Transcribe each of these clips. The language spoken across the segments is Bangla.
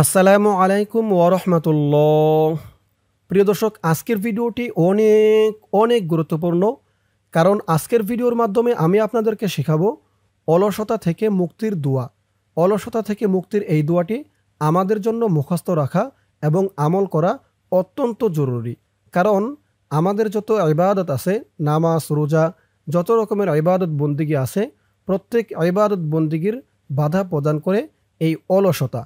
আসসালামু আলাইকুম ওয়ারহমাতুল্লাহ। প্রিয় দর্শক, আজকের ভিডিওটি অনেক অনেক গুরুত্বপূর্ণ। কারণ আজকের ভিডিওর মাধ্যমে আমি আপনাদেরকে শেখাবো অলসতা থেকে মুক্তির দোয়া। অলসতা থেকে মুক্তির এই দোয়াটি আমাদের জন্য মুখস্থ রাখা এবং আমল করা অত্যন্ত জরুরি। কারণ আমাদের যত ইবাদত আছে, নামাজ, রোজা, যত রকমের ইবাদত বন্দিগি আছে, প্রত্যেক ইবাদত বন্দিগির বাধা প্রদান করে এই অলসতা।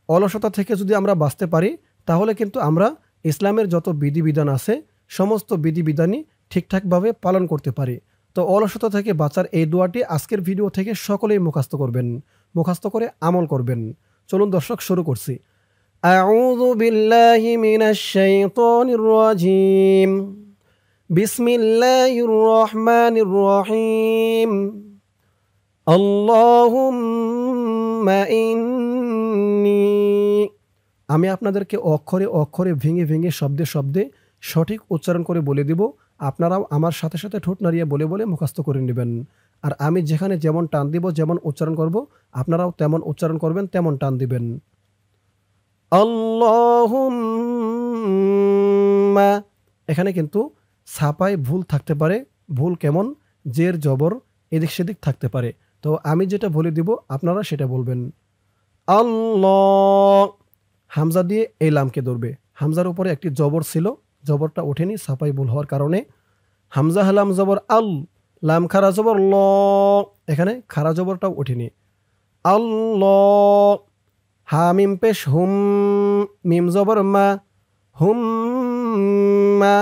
অলসতা থেকে যদি আমরা বাঁচতে পারি, তাহলে কিন্তু আমরা ইসলামের যত বিধিবিধান আছে সমস্ত বিধিবিধানই ঠিকঠাকভাবে পালন করতে পারি। তো অলসতা থেকে বাঁচার এই দোয়াটি আজকের ভিডিও থেকে সকলেই মুখস্থ করবেন, মুখস্থ করে আমল করবেন। চলুন দর্শক, শুরু করছি। আউযু বিল্লাহি মিনাশ শাইতানির রাজিম। বিসমিল্লাহির রহমানির রহিম। আল্লাহুম্মা ইন্নী, আমি আপনাদেরকে অক্ষরে অক্ষরে ভেঙে ভেঙে শব্দে শব্দে সঠিক উচ্চারণ করে বলে দিব। আপনারাও আমার সাথে সাথে ঠোঁট নাড়িয়ে বলে বলে মুখস্থ করে নেবেন। আর আমি যেখানে যেমন টান দিব, যেমন উচ্চারণ করব, আপনারাও তেমন উচ্চারণ করবেন, তেমন টান দিবেন। আল্লাহুম্মা, এখানে কিন্তু ছাপায় ভুল থাকতে পারে। ভুল কেমন? জের জবর এদিক সেদিক থাকতে পারে। তো আমি যেটা বলে দিব আপনারা সেটা বলবেন। আল্লাহ, হামজা দিয়ে এই লামকে ধরবে। হামজার উপরে একটি জবর ছিল, জবরটা ওঠেনি ছাপায় ভুল হওয়ার কারণে। হামজা হালাম জবর আল, লাম খারা জবর ল, এখানে খারা জবরটাও ওঠেনি। আল্লাহ। হা মিম পেশ হুম, মিম জবর মা, হুম মা।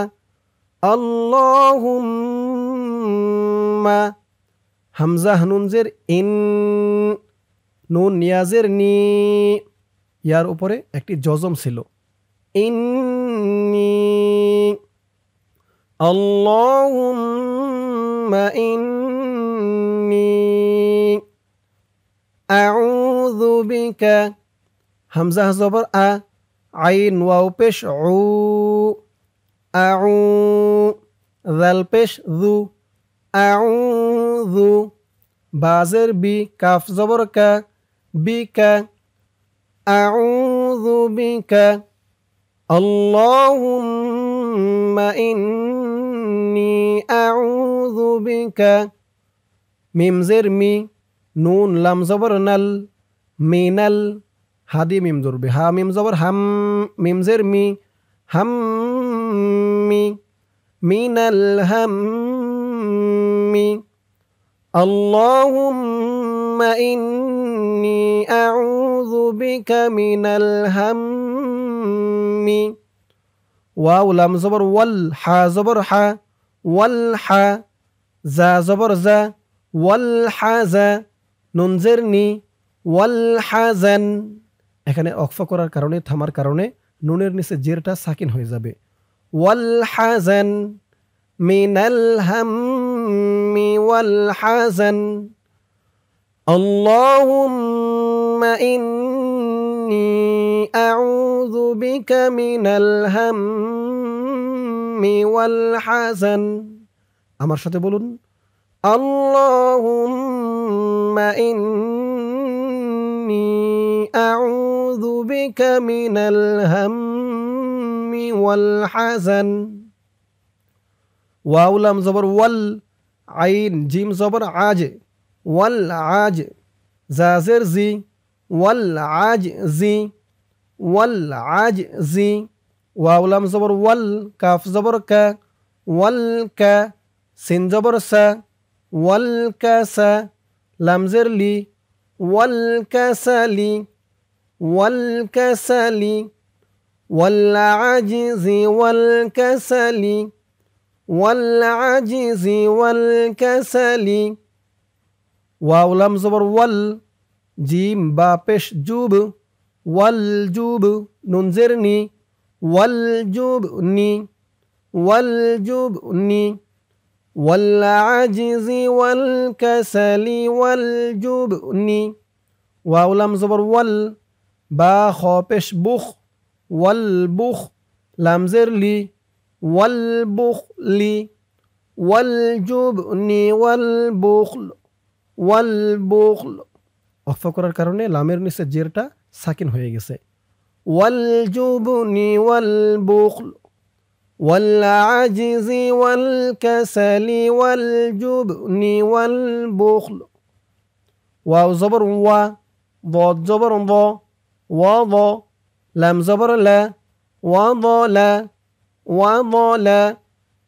আল্লাহুম্মা। হামজা নুনজের ইন, নুন নিয়াজের নি, ইয়ার উপরে একটি জজম ছিল। ইন্নি। আল্লাহুম্মা ইন্নি আউযু বিকা। হামজা জবর আ, আইন ওয়াও পেশ উ, আউ। যাল পেশ যু, আউযু। বাজের বি, কাফ জবর কা, বিকা। আউযু বিকা। আল্লাহুম্মা ইন্নী আউযু বিকা। মিমজের মি, নুন লাম জবর নাল, মিনাল। হাদি মিম ধরবে। হা মিম জবর হাম, মিমজের মি, হাম্মি। মিনাল হাম্মি। আল্লাহুম্মা ইন্নী আউযু বিকা মিনাল হাম্মি। ওয়াও লাম জবর ওয়াল, হা জবর হা, ওয়াল হা। জা জবর জা, ওয়াল হাজা। নুনজের নি, ওয়াল হাজান। এখানে অকফা করার কারণে, থামার কারণে নুনের নিচে জেরটা সাকিন হয়ে যাবে। ওয়াল হাজান। মিনাল হাম্মি ওয়াল হাজান। আল্লাহুম্মা ইন্নী আউযু বিকা মিনাল হাম্মি ওয়াল হাজান। আমার সাথে বলুন, আল্লাহুম্মা ইন্নী আউযু বিকা মিনাল হাম্মি ওয়াল হাজান। ওয়াও লাম জবর ওয়াল, আইন জিম জবর আজ, ওয়াল আজ। জাজের জি, ওয়াল আজ জি, ওয়াল আজ জি। ওয়াও লাম জবর ওয়াল, কাফ জবর কা, ওয়াল কা। সিন জবর সা, ওয়াল কাসা। লামজের লি, ওয়াল কাসালি, ওয়াল কাসালি। ওয়াল আজিজি ওয়াল কাসালি, ওয়াল আজিজি ওয়াল কাসালি। ওয়াও লাম জবর ওয়াল, জিম বা পেশ জুব, ওয়াল জুব। নুনজের নি, ওয়াল জুব নি, ওয়াল জুব নি। ওয়াল আজিজি ওয়াল কাসালি ওয়াল জুব নি। ওয়াও লাম জবর ওয়াল, বা খ পেশ বুখ, ওয়াল বুখ। লামজের লি, ওয়াল বুখলি, ওয়াল জুবনি ওয়াল বুখল, ওয়াল বুখল। অক্ফা করার কারণে লামের নিচে জেরটা সাকিন হয়ে গেছে। والجبن والبخل والعجز والكسل والجبن والبخل واو زبر وا ضاد زبر ضا وض لام زبر لا وضل وضل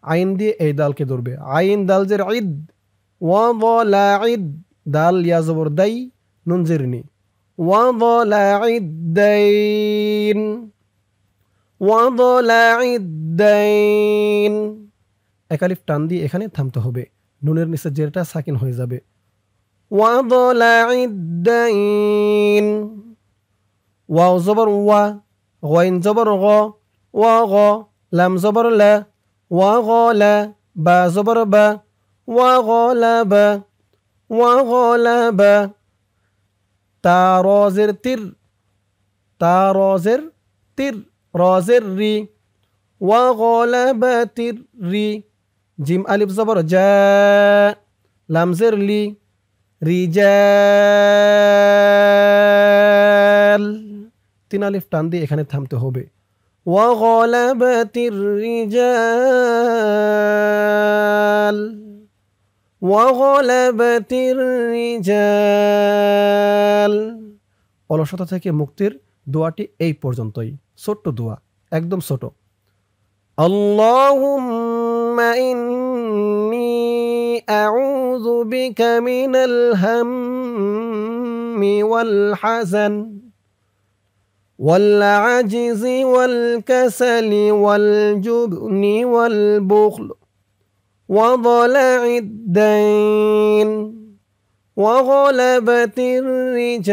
আইন দিয়ে এই দালকে ধরবে আইন দাল জের ঈদ ওয়াদলা ঈদ দাল ইয়া জবর দাই নুন জের নি ওয়াদলা ঈদাইন ওয়াদলা ঈদাইন এক আলিফ টান দিয়ে এখানে থামতে হবে নুনের নিচে জেরটা সাকিন হয়ে যাবে ওয়াদলা ঈদাইন ওয়াও জবর ওয়া গাইন জবর গ ওয়া গ লাম জবর লা وغلا با زبر با وغلب وغلب تا رازر تر تا رازر تر رازر ري وغلب تر ري جيم ألف زبر جاء لام زر لي رجال তিন আলিফ টান দিয়ে এখানে থামতে হবে وغلبت الرجال وغلبت الرجال অলসতা থেকে মুক্তির দোয়াটি এই পর্যন্তই ছোট্ট দোয়া একদম ছোট আল্লাহুম্মা ইন্নী আউযু বিকা মিনাল হাম্মি ওয়াল হাযান والعجز والكسل والجبن والبخل وضلع الدين وغلبة الرجال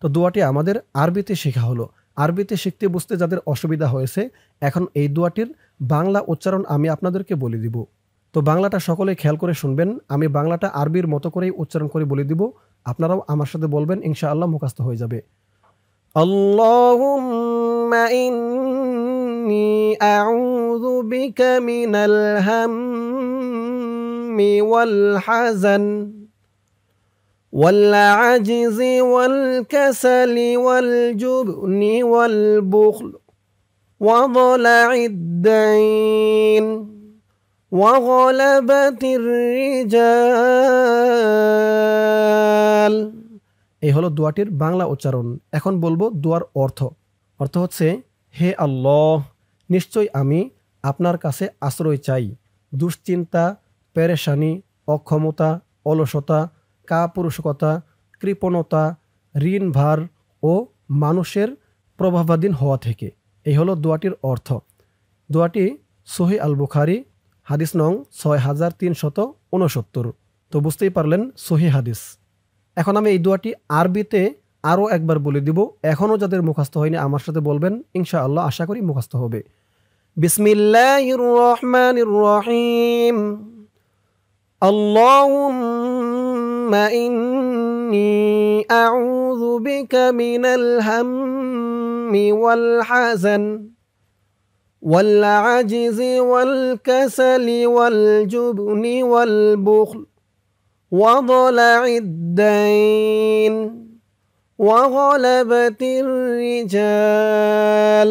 তো দোয়াটি আমাদের আরবিতে শেখা হলো আরবিতে শিখতে বুঝতে যাদের অসুবিধা হয়েছে এখন এই দোয়াটির বাংলা উচ্চারণ আমি আপনাদেরকে বলে দিব তো বাংলাটা সকলে খেয়াল করে শুনবেন আমি বাংলাটা আরবির মতো করেই উচ্চারণ করে বলে দিব আপনারাও আমার সাথে বলবেন ইনশাআল্লাহ মুখস্থ হয়ে যাবে আল্লাহুম্মা ইন্নী আউযু বিকা মিনাল হাম্মি ওয়াল হাযান ওয়াল আজজি ওয়াল কাসালি ওয়াল জুবনি ওয়াল বুখল ওয়া দালা'id দাইন وغلبت الرجال এই হলো দোয়াটির বাংলা উচ্চারণ এখন বলবো দোয়ার অর্থ অর্থ হচ্ছে হে আল্লাহ নিশ্চয় আমি আপনার কাছে আশ্রয় চাই দুশ্চিন্তা পেরেশানি অক্ষমতা অলসতা কাপুরুষতা কৃপণতা ঋণ ভার ও মানুষের প্রভাবাধীন হওয়া থেকে এই হলো দোয়াটির অর্থ দোয়াটি সহিহ আল বুখারী হাদিস নং 6369 তো বুঝতেই পারলেন সহিহ হাদিস এখন আমি এই দোয়াটি আরবিতে আরও একবার বলে দিব এখনও যাদের মুখস্থ হয়নি আমার সাথে বলবেন ইনশাআল্লাহ আশা করি মুখস্থ হবে বিসমিল্লাহির রহমানির রহিম আল্লাহুম্মা ইন্নী আউযু বিকা মিনাল হাম্মি ওয়াল হাযান والعجز والكسل والجبن والبخل وضلع الدين وغلبة الرجال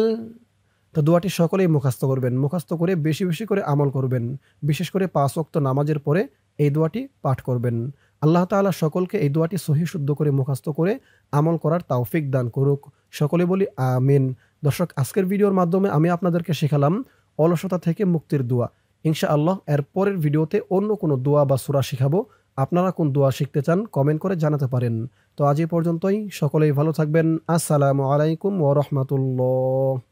তো দোয়াটি সকলেই মুখস্থ করবেন মুখস্থ করে বেশি বেশি করে আমল করবেন বিশেষ করে 5 ওয়াক্ত নামাজের পরে এই দোয়াটি পাঠ করবেন আল্লাহ তাআলা সকলকে এই দোয়াটি সহিহ শুদ্ধ করে মুখস্থ করে আমল করার তৌফিক দান করুক সকলে বলি আমিন দর্শক আজকের ভিডিওর মাধ্যমে আমি আপনাদেরকে শেখালাম অলসতা থেকে মুক্তির দোয়া ইনশাআল্লাহ এর পরের ভিডিওতে অন্য কোনো দোয়া বা সূরা শেখাবো আপনারা কোন দোয়া শিখতে চান কমেন্ট করে জানাতে পারেন তো আজ এই পর্যন্তই সকলেই ভালো থাকবেন আসসালামু আলাইকুম ওয়া রাহমাতুল্লাহ